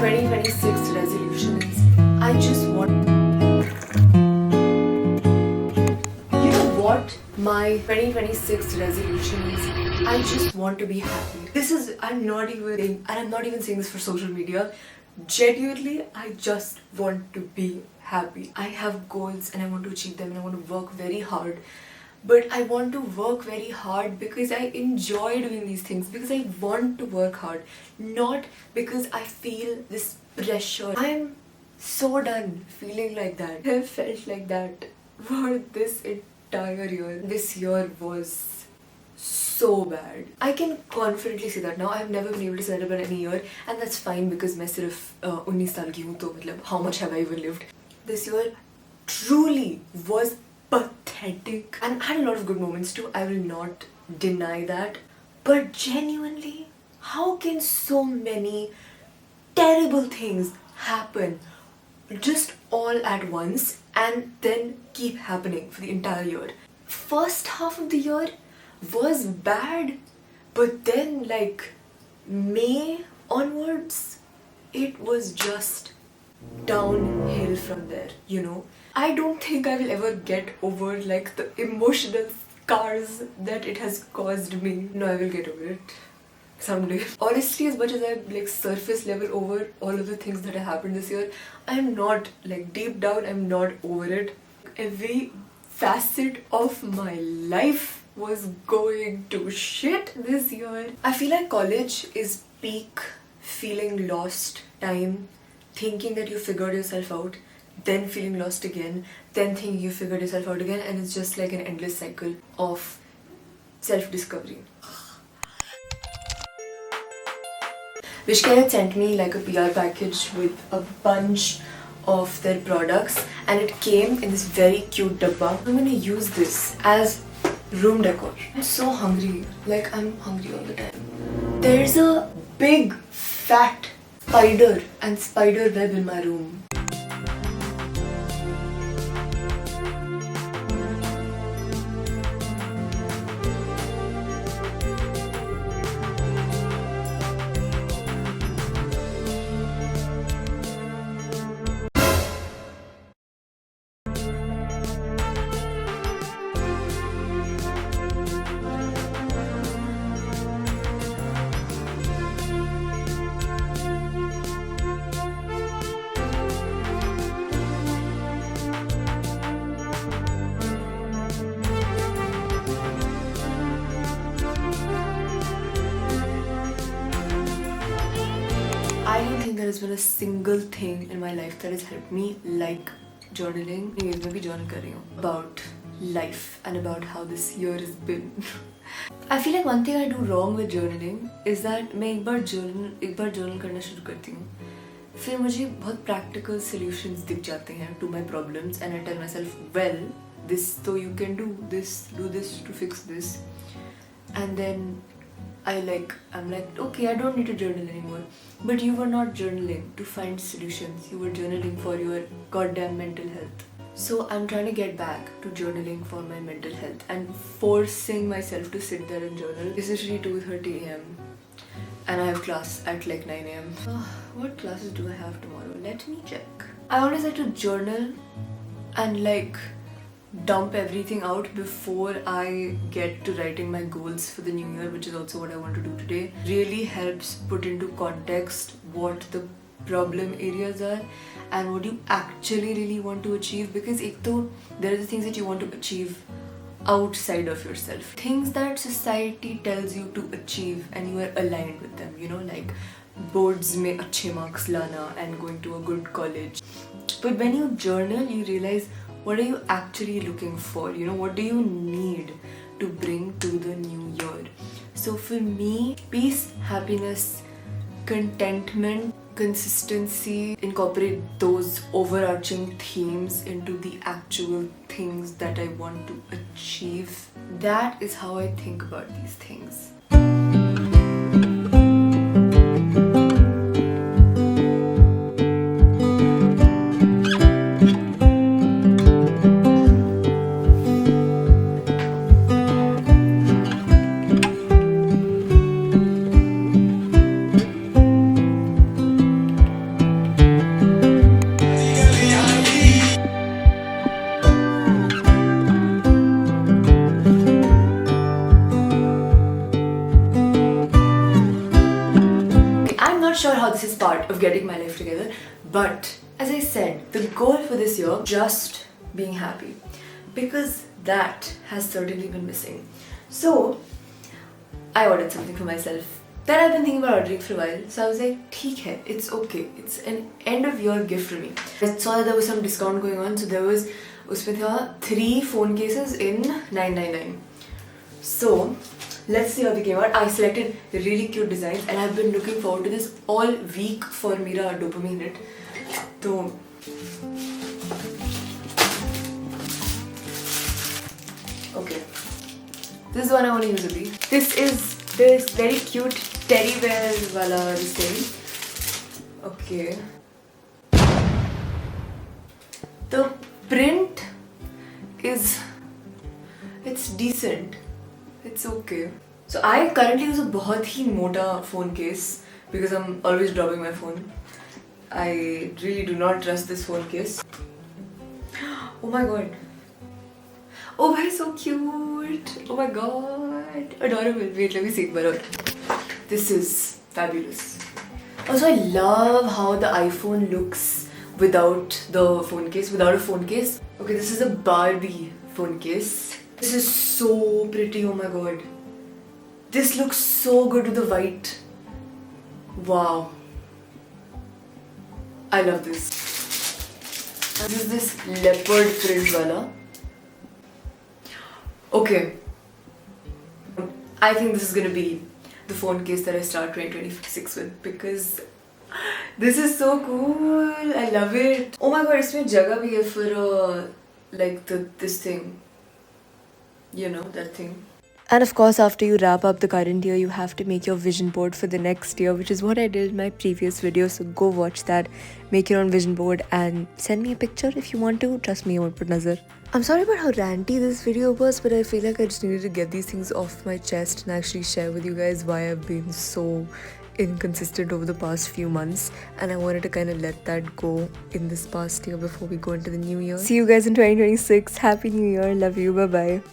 2026 resolutions. I just want. You know what? My 2026 resolutions. I just want to be happy. I'm not even saying this for social media. Genuinely, I just want to be happy. I have goals and I want to achieve them and I want to work very hard. But I want to work very hard because I enjoy doing these things, because I want to work hard, not because I feel this pressure. I'm so done feeling like that. I've felt like that for this entire year. This year was so bad. I can confidently say that now. I've never been able to say that about any year, and that's fine because मैं सिर्फ 19 साल की हूँ, तो मतलब how much have I even lived? This year truly was pathetic and had a lot of good moments too. I will not deny that. But genuinely, how can so many terrible things happen just all at once and then keep happening for the entire year? First half of the year was bad, but then like May onwards, it was just downhill from there, you know. I don't think I will ever get over like the emotional scars that it has caused me. No, I will get over it someday. Honestly, as much as I'm like surface level over all of the things that have happened this year, I'm not, like deep down, I'm not over it. Every facet of my life was going to shit this year. I feel like college is peak feeling lost time, thinking that you figured yourself out, then feeling lost again, then thinking you figured yourself out again, and it's just like an endless cycle of self-discovery. Wishkar had sent me like a PR package with a bunch of their products, and it came in this very cute dabba. I'm gonna use this as room decor. I'm so hungry, like I'm hungry all the time. There's a big fat spider and spider web in my room. I don't think there has been a single thing in my life that has helped me like journaling. Anyways, मैं भी journal कर रही हूँ about life and about how this year has been. I feel like one thing I do wrong with journaling is that मैं एक बार journal करना शुरू करती हूँ, फिर मुझे बहुत practical solutions दिख जाते हैं to my problems, and I tell myself, well, this so you can do this to fix this, and then I'm like, okay, I don't need to journal anymore. But you were not journaling to find solutions. You were journaling for your goddamn mental health. So I'm trying to get back to journaling for my mental health and forcing myself to sit there and journal. It's usually 2:30 a.m. and I have class at like 9 a.m. What classes do I have tomorrow? Let me check. I always like to journal and like dump everything out before I get to writing my goals for the new year, which is also what I want to do today. Really helps put into context what the problem areas are and what you actually really want to achieve, because there are the things that you want to achieve outside of yourself, things that society tells you to achieve and you are aligned with them, you know, like boards mein अच्छे marks lana and going to a good college. But when you journal, you realize, what are you actually looking for? You know, what do you need to bring to the new year? So for me, peace, happiness, contentment, consistency, incorporate those overarching themes into the actual things that I want to achieve. That is how I think about these things. this is part of getting my life together. But as I said, the goal for this year, just being happy, because that has certainly been missing. So I ordered something for myself that I've been thinking about ordering for a while. So I was like, theek hai, it's okay. It's an end of year gift for me. I saw that there was some discount going on, so there was usme tha 3 phone cases in $999. So let's see how they came out. I selected really cute designs and I've been looking forward to this all week for mera dopamine hit. So okay, this is one I want to use a week. This is this very cute teddy bear wala this thing. Okay. The print is, it's decent. It's okay. So I currently use a बहुत ही मोटा phone case because I'm always dropping my phone. I really do not trust this phone case. Oh my god. Oh bhai, so cute. Oh my god. Adorable. Wait, let me see. This is fabulous. Also, I love how the iPhone looks without the phone case, without a phone case. Okay, this is a Barbie phone case. This is so pretty, oh my god. This looks so good with the white. Wow. I love this. This is this leopard print wala. Okay. I think this is gonna be the phone case that I start 2026 with because this is so cool. I love it. Oh my god, isme jagah bhi hai for like this thing. You know, that thing. And of course, after you wrap up the current year, you have to make your vision board for the next year, which is what I did in my previous video. So go watch that, make your own vision board and send me a picture if you want to. Trust me, I won't put nazar. I'm sorry about how ranty this video was, but I feel like I just needed to get these things off my chest and actually share with you guys why I've been so inconsistent over the past few months, and I wanted to kind of let that go in this past year before we go into the new year. See you guys in 2026. Happy New Year. Love you. Bye bye.